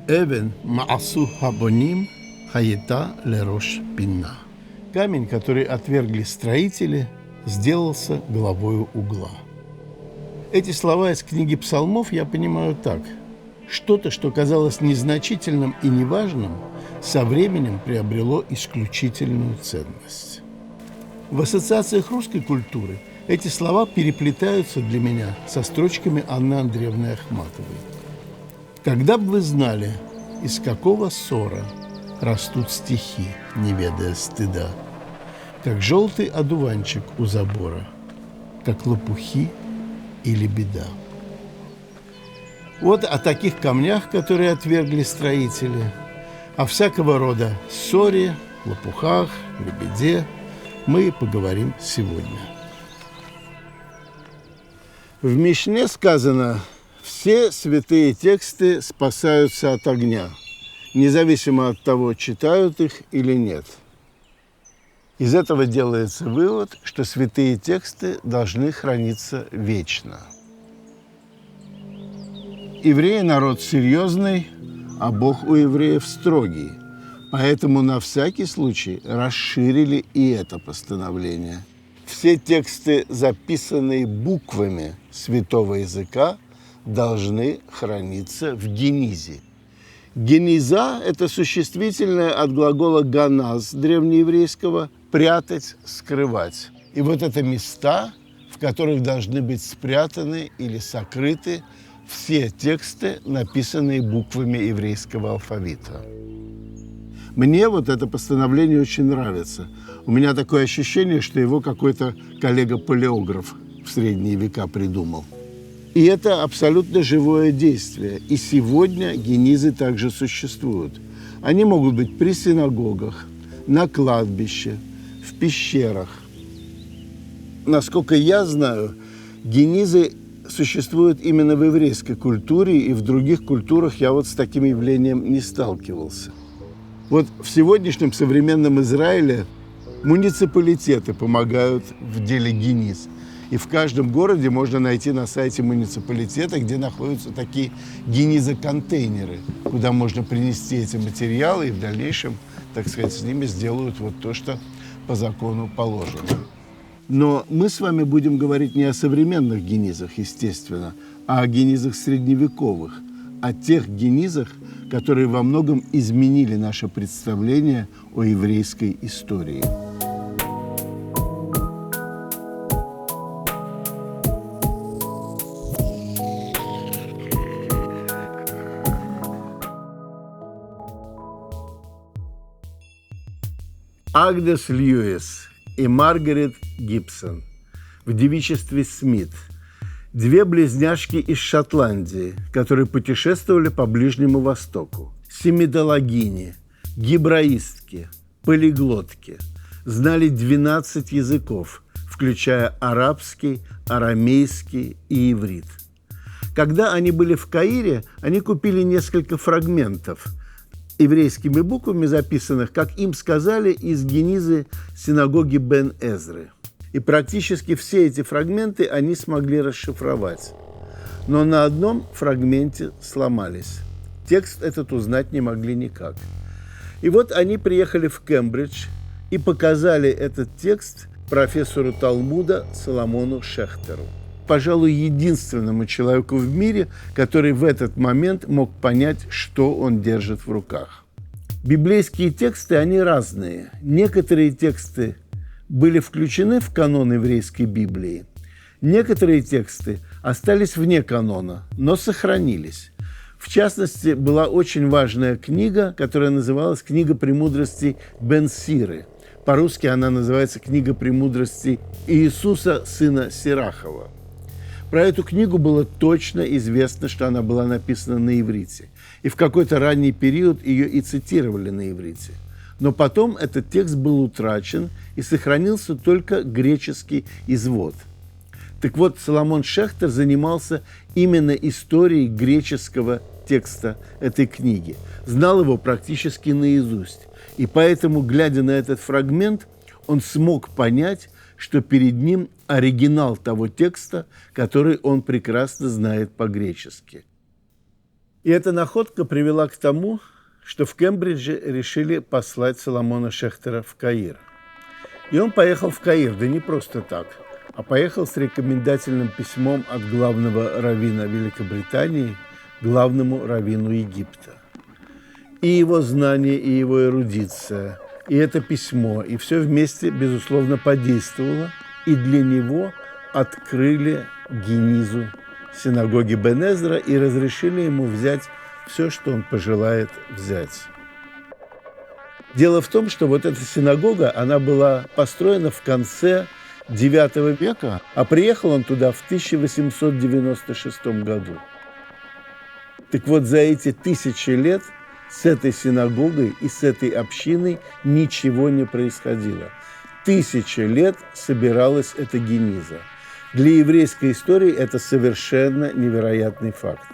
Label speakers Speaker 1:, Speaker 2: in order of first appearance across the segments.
Speaker 1: Эвен маасу хабоним хаета лерош пинна. Камень, который отвергли строители, сделался главою угла. Эти слова из книги Псалмов я понимаю так. Что-то, что казалось незначительным и неважным, со временем приобрело исключительную ценность. В ассоциациях русской культуры эти слова переплетаются для меня со строчками Анны Андреевны Ахматовой. Когда бы вы знали, из какого ссора растут стихи, не ведая стыда, как желтый одуванчик у забора, как лопухи или беда. Вот о таких камнях, которые отвергли строители, о всякого рода ссоре, лопухах, лебеде мы поговорим сегодня. В Мишне сказано: все святые тексты спасаются от огня, независимо от того, читают их или нет. Из этого делается вывод, что святые тексты должны храниться вечно. Евреи – народ серьезный, а Бог у евреев строгий. Поэтому на всякий случай расширили и это постановление. Все тексты, записанные буквами святого языка, должны храниться в генизе. Гениза – это существительное от глагола «ганаз» древнееврейского «прятать», «скрывать». И вот это места, в которых должны быть спрятаны или сокрыты все тексты, написанные буквами еврейского алфавита. Мне вот это постановление очень нравится. У меня такое ощущение, что его какой-то коллега-палеограф в средние века придумал. И это абсолютно живое действие. И сегодня генизы также существуют. Они могут быть при синагогах, на кладбище, в пещерах. Насколько я знаю, генизы существуют именно в еврейской культуре, и в других культурах я вот с таким явлением не сталкивался. Вот в сегодняшнем современном Израиле муниципалитеты помогают в деле гениз. И в каждом городе можно найти на сайте муниципалитета, где находятся такие генизоконтейнеры, куда можно принести эти материалы, и в дальнейшем, так сказать, с ними сделают вот то, что по закону положено. Но мы с вами будем говорить не о современных генизах, естественно, а о генизах средневековых, о тех генизах, которые во многом изменили наше представление о еврейской истории. Агдес Льюис и Маргарет Гибсон в девичестве Смит. Две близняшки из Шотландии, которые путешествовали по Ближнему Востоку. Семидологини, гебраистки, полиглотки. Знали 12 языков, включая арабский, арамейский и иврит. Когда они были в Каире, они купили несколько фрагментов еврейскими буквами записанных, как им сказали, из генизы синагоги Бен-Эзры. И практически все эти фрагменты они смогли расшифровать. Но на одном фрагменте сломались. Текст этот узнать не могли никак. И вот они приехали в Кембридж и показали этот текст профессору Талмуда Соломону Шехтеру. Пожалуй, единственному человеку в мире, который в этот момент мог понять, что он держит в руках. Библейские тексты, они разные. Некоторые тексты были включены в канон еврейской Библии. Некоторые тексты остались вне канона, но сохранились. В частности, была очень важная книга, которая называлась «Книга премудростей Бен-Сиры». По-русски она называется «Книга премудростей Иисуса, сына Сирахова». Про эту книгу было точно известно, что она была написана на иврите. И в какой-то ранний период ее и цитировали на иврите. Но потом этот текст был утрачен, и сохранился только греческий извод. Так вот, Соломон Шехтер занимался именно историей греческого текста этой книги. Знал его практически наизусть. И поэтому, глядя на этот фрагмент, он смог понять, что перед ним оригинал того текста, который он прекрасно знает по-гречески. И эта находка привела к тому, что в Кембридже решили послать Соломона Шехтера в Каир. И он поехал в Каир, да не просто так, а поехал с рекомендательным письмом от главного раввина Великобритании главному раввину Египта. И его знания, и его эрудиция, и это письмо, и все вместе, безусловно, подействовало, и для него открыли генизу синагоги Бен-Эзра и разрешили ему взять все, что он пожелает взять. Дело в том, что вот эта синагога, она была построена в конце IX века, а приехал он туда в 1896 году. Так вот, за эти 1000 лет с этой синагогой и с этой общиной ничего не происходило. 1000 лет собиралась эта гениза. Для еврейской истории это совершенно невероятный факт.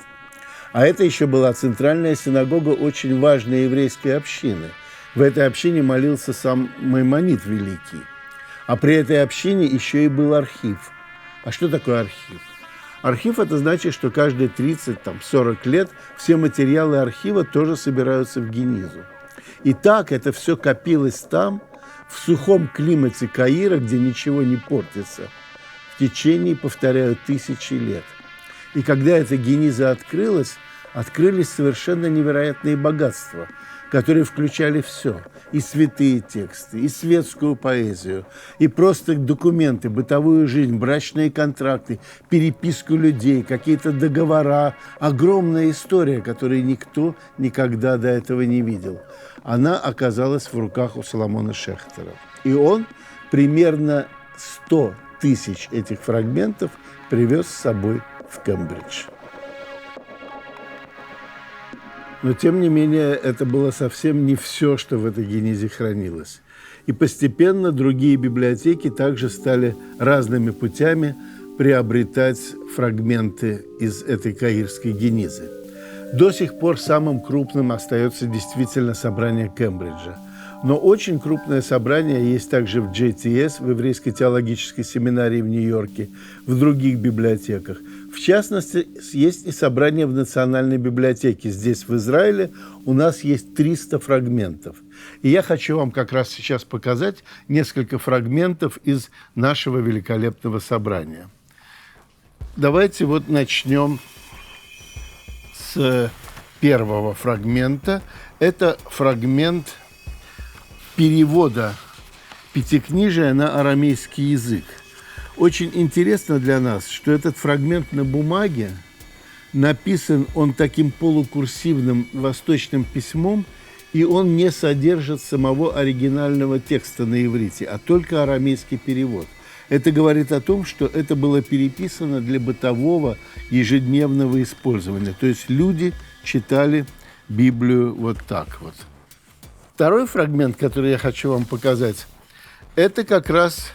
Speaker 1: А это еще была центральная синагога очень важной еврейской общины. В этой общине молился сам Маймонид Великий. А при этой общине еще и был архив. А что такое архив? Архив – это значит, что каждые 30-40 лет все материалы архива тоже собираются в генизу. И так это все копилось там, в сухом климате Каира, где ничего не портится, в течение, повторяю, 1000 лет. И когда эта гениза открылась, открылись совершенно невероятные богатства, которые включали все. И святые тексты, и светскую поэзию, и просто документы, бытовую жизнь, брачные контракты, переписку людей, какие-то договора. Огромная история, которую никто никогда до этого не видел. Она оказалась в руках у Соломона Шехтера. И он примерно 100 тысяч этих фрагментов привез с собой в Кембридж. Но, тем не менее, это было совсем не все, что в этой генизе хранилось. И постепенно другие библиотеки также стали разными путями приобретать фрагменты из этой каирской генизы. До сих пор самым крупным остается действительно собрание Кембриджа. Но очень крупное собрание есть также в JTS, в Еврейской теологической семинарии в Нью-Йорке, в других библиотеках. В частности, есть и собрание в Национальной библиотеке. Здесь, в Израиле, у нас есть 300 фрагментов. И я хочу вам как раз сейчас показать несколько фрагментов из нашего великолепного собрания. Давайте вот начнем с первого фрагмента. Это фрагмент перевода Пятикнижия на арамейский язык. Очень интересно для нас, что этот фрагмент на бумаге написан он таким полукурсивным восточным письмом, и он не содержит самого оригинального текста на иврите, а только арамейский перевод. Это говорит о том, что это было переписано для бытового ежедневного использования. То есть люди читали Библию вот так вот. Второй фрагмент, который я хочу вам показать, это как раз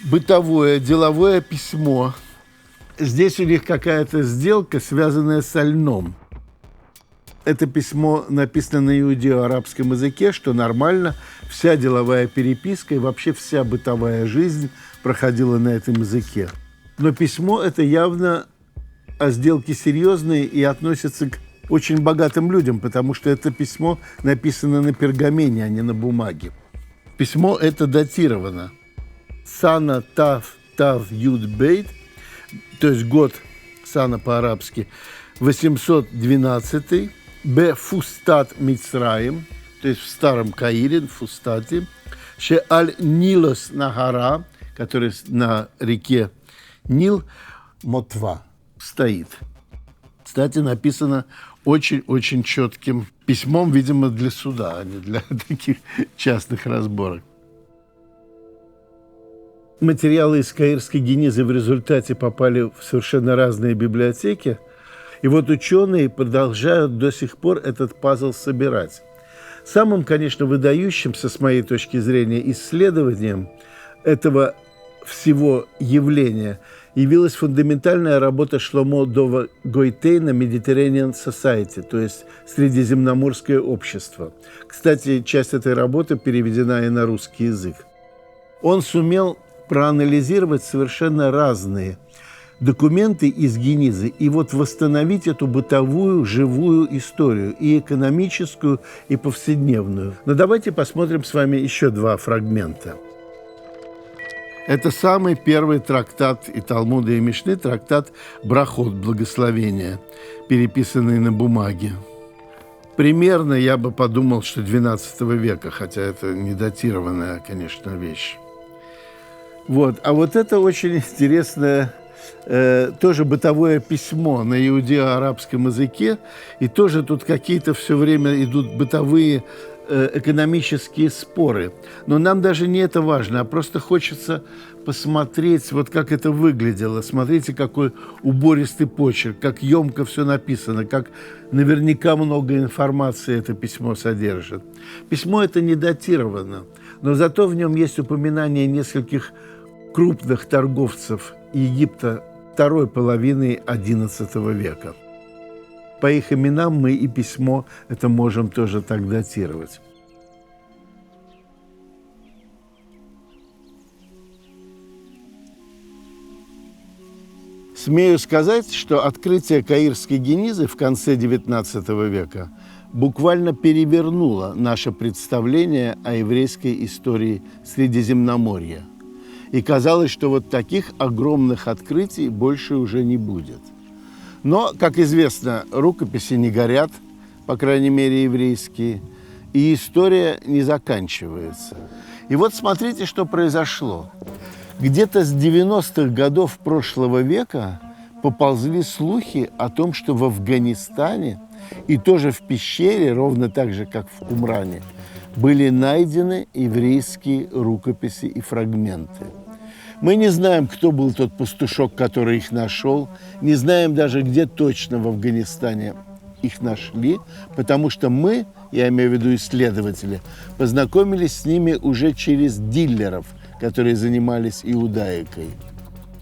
Speaker 1: бытовое, деловое письмо. Здесь у них какая-то сделка, связанная со льном. Это письмо написано на иудео-арабском языке, что нормально. Вся деловая переписка и вообще вся бытовая жизнь проходила на этом языке. Но письмо это явно о сделке серьезной и относится к очень богатым людям, потому что это письмо написано на пергамене, а не на бумаге. Письмо это датировано. Сана Тав Юд Бейт, то есть год Сана по-арабски, 812, Б Фустат Мицраим, то есть в Старом Каире, в Фустате, Ше Аль Нилос Нагара, который на реке Нил, Мотва, стоит. Кстати, написано очень-очень четким письмом, видимо, для суда, а не для таких частных разборок. Материалы из каирской генизы в результате попали в совершенно разные библиотеки. И вот ученые продолжают до сих пор этот пазл собирать. Самым, конечно, выдающимся, с моей точки зрения, исследованием этого всего явления явилась фундаментальная работа Шломо Дова Гойтейна «Mediterranean Society», то есть «Средиземноморское общество». Кстати, часть этой работы переведена и на русский язык. Он сумел проанализировать совершенно разные документы из Генизы и вот восстановить эту бытовую, живую историю, и экономическую, и повседневную. Но давайте посмотрим с вами еще два фрагмента. Это самый первый трактат и Талмуда, и Мишны, трактат Брахот, благословения, переписанный на бумаге. Примерно я бы подумал, что XII века, хотя это не датированная, конечно, вещь. Вот. А вот это очень интересное тоже бытовое письмо на иудео-арабском языке, и тоже тут какие-то все время идут бытовые экономические споры. Но нам даже не это важно, а просто хочется посмотреть, вот как это выглядело. Смотрите, какой убористый почерк, как емко все написано, как наверняка много информации это письмо содержит. Письмо это не датировано, но зато в нем есть упоминание нескольких крупных торговцев Египта второй половины XI века. По их именам мы и письмо это можем тоже так датировать. Смею сказать, что открытие Каирской Генизы в конце XIX века буквально перевернуло наше представление о еврейской истории Средиземноморья. И казалось, что вот таких огромных открытий больше уже не будет. Но, как известно, рукописи не горят, по крайней мере, еврейские, и история не заканчивается. И вот смотрите, что произошло. Где-то с 90-х годов прошлого века поползли слухи о том, что в Афганистане и тоже в пещере, ровно так же, как в Кумране, были найдены еврейские рукописи и фрагменты. Мы не знаем, кто был тот пастушок, который их нашел, не знаем даже, где точно в Афганистане их нашли, потому что мы, я имею в виду исследователи, познакомились с ними уже через дилеров, которые занимались иудаикой.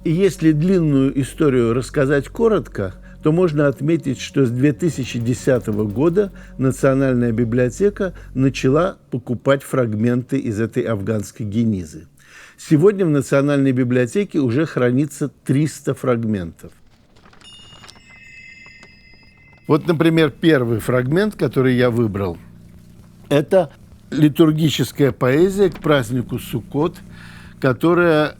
Speaker 1: И если длинную историю рассказать коротко, то можно отметить, что с 2010 года Национальная библиотека начала покупать фрагменты из этой афганской генизы. Сегодня в Национальной библиотеке уже хранится 300 фрагментов. Вот, например, первый фрагмент, который я выбрал, это литургическая поэзия к празднику Суккот, которая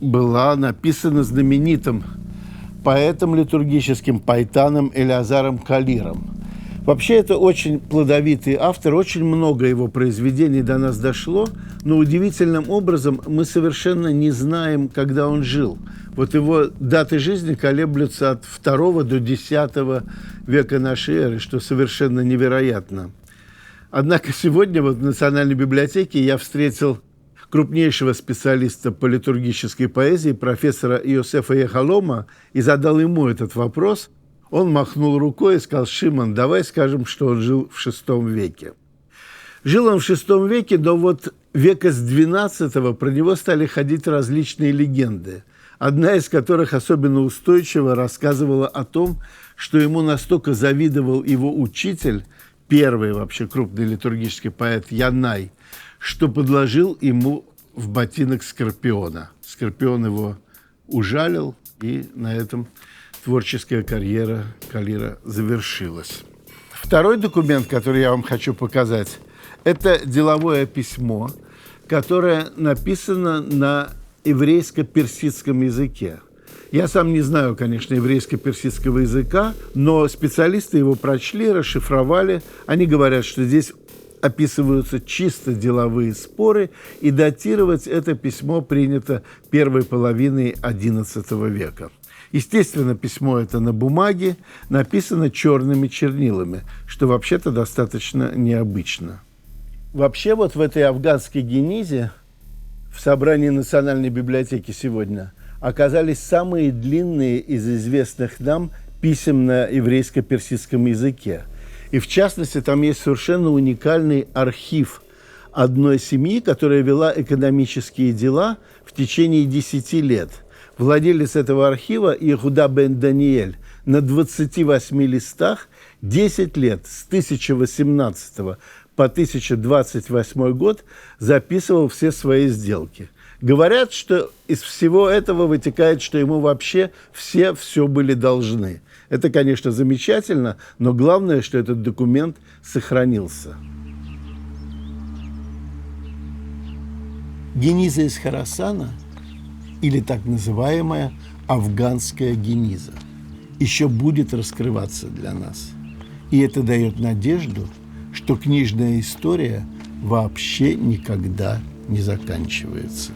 Speaker 1: была написана знаменитым поэтом литургическим Пайтаном Элиазаром Калиром. Вообще, это очень плодовитый автор, очень много его произведений до нас дошло, но удивительным образом мы совершенно не знаем, когда он жил. Вот его даты жизни колеблются от II до X века нашей эры, что совершенно невероятно. Однако сегодня вот в Национальной библиотеке я встретил крупнейшего специалиста по литургической поэзии, профессора Иосефа Яхалома, и задал ему этот вопрос. Он махнул рукой и сказал: «Шимон, давай скажем, что он жил в VI веке». Жил он в VI веке, но вот века с XII про него стали ходить различные легенды, одна из которых особенно устойчиво рассказывала о том, что ему настолько завидовал его учитель, первый вообще крупный литургический поэт Янай, что подложил ему в ботинок скорпиона. Скорпион его ужалил, и на этом творческая карьера Калира завершилась. Второй документ, который я вам хочу показать, это деловое письмо, которое написано на еврейско-персидском языке. Я сам не знаю, конечно, еврейско-персидского языка, но специалисты его прочли, расшифровали. Они говорят, что здесь описываются чисто деловые споры, и датировать это письмо принято первой половиной XI века. Естественно, письмо это на бумаге, написано черными чернилами, что вообще-то достаточно необычно. Вообще вот в этой афганской генизе в собрании Национальной библиотеки сегодня оказались самые длинные из известных нам писем на еврейско-персидском языке. И в частности, там есть совершенно уникальный архив одной семьи, которая вела экономические дела в течение 10 лет. Владелец этого архива, Иехуда бен Даниэль, на 28 листах 10 лет, с 1018 по 1028 год, записывал все свои сделки. Говорят, что из всего этого вытекает, что ему вообще все были должны. Это, конечно, замечательно, но главное, что этот документ сохранился. Гениза из Хорасана, или так называемая афганская гениза, еще будет раскрываться для нас. И это дает надежду, что книжная история вообще никогда не заканчивается.